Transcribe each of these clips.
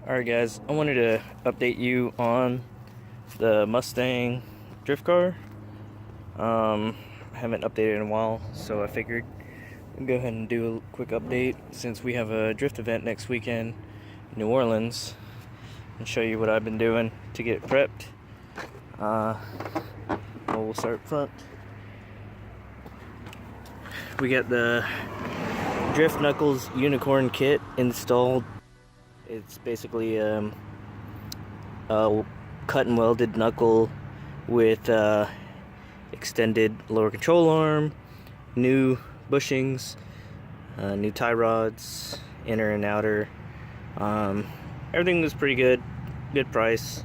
Alright guys, I wanted to update you on the Mustang drift car. I haven't updated in a while, so I figured I'd go ahead and do a quick update since we have a drift event next weekend in New Orleans and show you what I've been doing to get it prepped. We'll start up front. We got the Drift Knuckles Unicorn kit installed. It's basically a cut and welded knuckle with extended lower control arm, new bushings, new tie rods, inner and outer. Everything was pretty good price,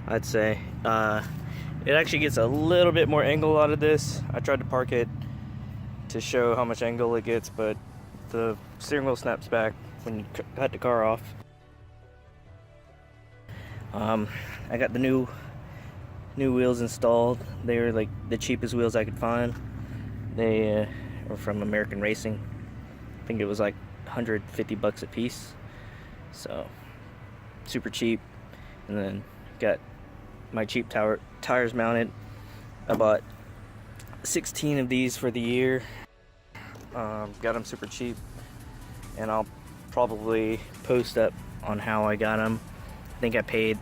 I'd say. It actually gets a little bit more angle out of this. I tried to park it to show how much angle it gets, but the steering wheel snaps back when you cut the car off. I got the new wheels installed. They were like the cheapest wheels I could find. They were from American Racing. I think it was like 150 bucks a piece, so super cheap. And then got my cheap tires mounted. I bought 16 of these for the year. Got them super cheap, and I'll probably post up on how I got them. I think I paid,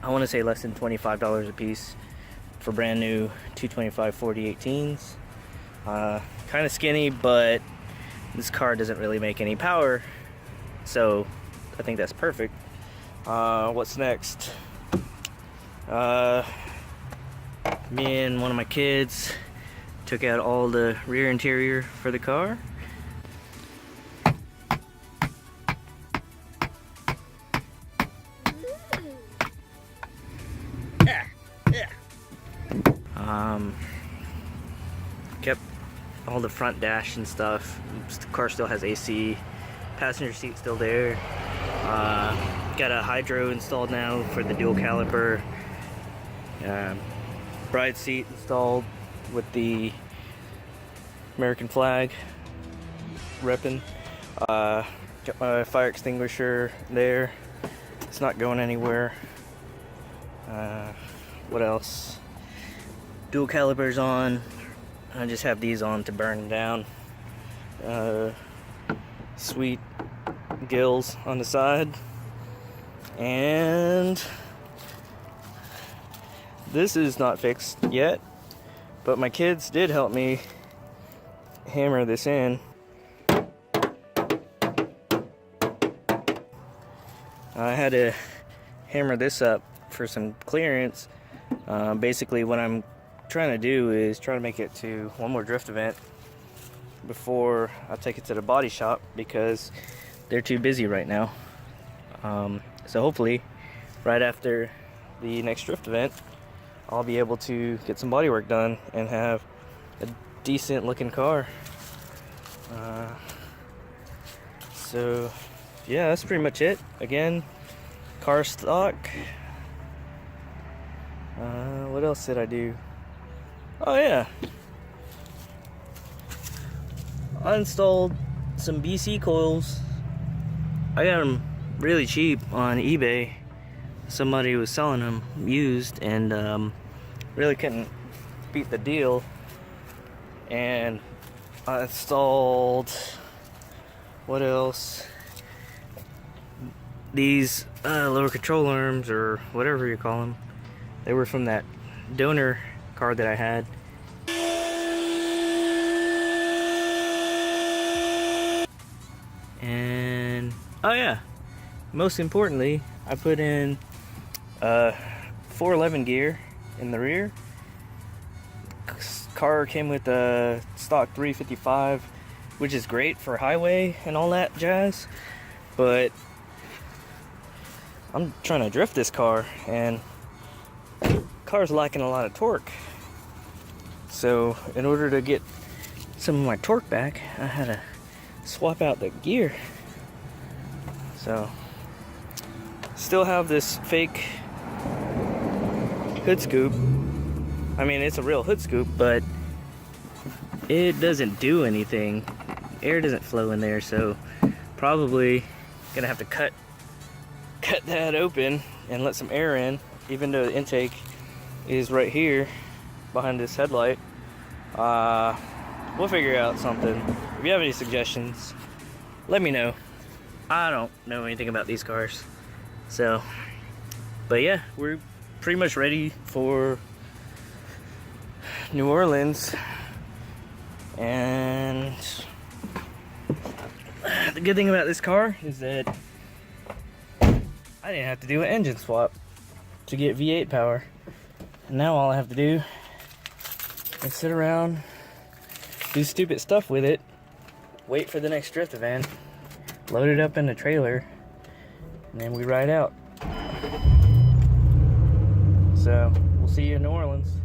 I want to say less than $25 a piece for brand new 225 40 18s. Kind of skinny, but this car doesn't really make any power, so I think that's perfect. What's next? Me and one of my kids took out all the rear interior for the car. Kept all the front dash and stuff. The car still has AC. Passenger seat still there. Got a hydro installed now for the dual caliper. Bride seat installed with the American flag repping. Got my fire extinguisher there. It's not going anywhere. What else? Dual calipers on. I just have these on to burn down. Sweet gills on the side. And this is not fixed yet, but my kids did help me hammer this in. I had to hammer this up for some clearance. Basically what I'm trying to do is try to make it to one more drift event before I take it to the body shop, because they're too busy right now. So hopefully right after the next drift event I'll be able to get some body work done and have a decent looking car. So yeah, that's pretty much it. Again, car stock. What else did I do? Oh yeah, I installed some BC coils. I got them really cheap on eBay. Somebody was selling them used, and really couldn't beat the deal. And I installed, what else? These lower control arms, or whatever you call them. They were from that donor car that I had. And oh yeah, most importantly, I put in 411 gear in the rear. Car came with a stock 355, which is great for highway and all that jazz, but I'm trying to drift this car, and the car's lacking a lot of torque. So in order to get some of my torque back, I had to swap out the gear. So still have this fake hood scoop. I mean, it's a real hood scoop, but it doesn't do anything. Air doesn't flow in there, so probably gonna have to cut cut that open and let some air in, even though the intake is right here behind this headlight. We'll figure out something. If you have any suggestions, let me know. I don't know anything about these cars. So, but yeah, we're pretty much ready for New Orleans. And the good thing about this car is that I didn't have to do an engine swap to get V8 power. And now all I have to do is sit around, do stupid stuff with it, wait for the next drift event, load it up in the trailer, and then we ride out. So, we'll see you in New Orleans.